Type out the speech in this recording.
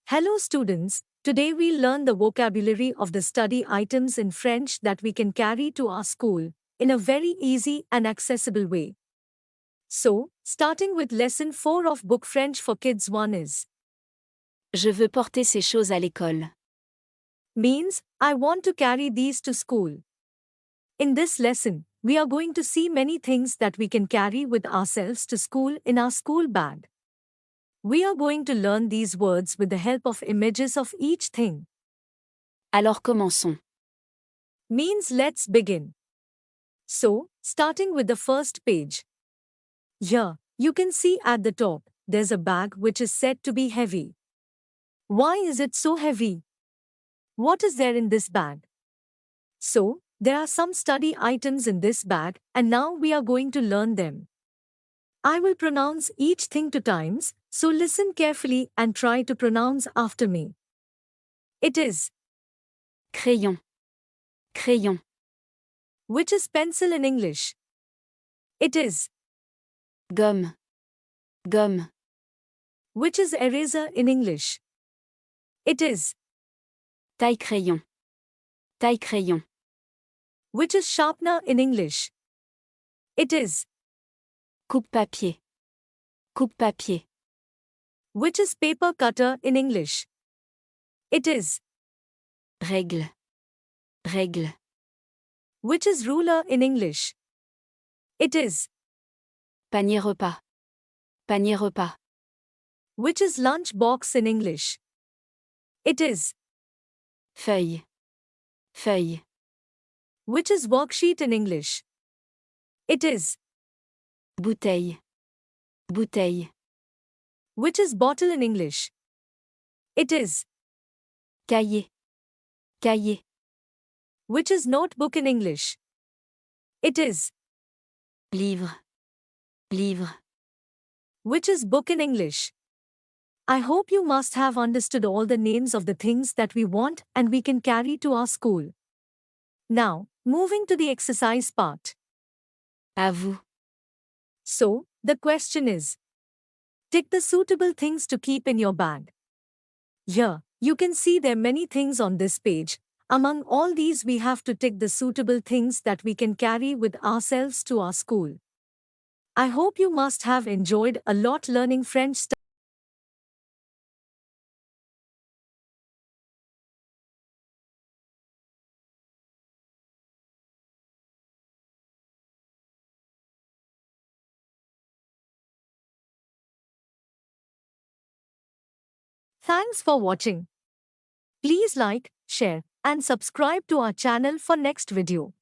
Hello students, today we'll learn the vocabulary of the study items in French that we can carry to our school in a very easy and accessible way. So, starting with lesson 4 of book French for Kids 1 is Je veux porter ces choses à l'école. means I want to carry these to school. In this lesson, we are going to see many things that we can carry with ourselves to school in our school bag. We are going to learn these words with the help of images of each thing. Alors commençons. Means let's begin. So, starting with the first page. Here, you can see at the top, there's a bag which is said to be heavy. Why is it so heavy? What is there in this bag? So, there are some study items in this bag, and now we are going to learn them. I will pronounce each thing 2 times, so listen carefully and try to pronounce after me. It is, Crayon. Crayon. which is pencil in English. It is, Gomme. Gomme. which is eraser in English. It is, Taille crayon. Taille crayon. which is sharpener in English. It is, Coupe papier. Coupe papier. which is paper cutter in English. It is, Règle. Règle. which is ruler in English. It is, Panier repas. Panier repas. which is lunch box in English. It is, Feuille. Feuille. which is worksheet in English. It is, Bouteille. Bouteille. which is bottle in English. It is, Cahier. Cahier. which is notebook in English. It is, Livre. Livre. which is book in English. I hope you must have understood all the names of the things that we want and we can carry to our school. Now, moving to the exercise part. À vous. So, the question is, tick the suitable things to keep in your bag. Here, you can see there are many things on this page. Among all these, we have to tick the suitable things that we can carry with ourselves to our school. I hope you must have enjoyed a lot learning French. Thanks for watching. Please like, share, and subscribe to our channel for next video.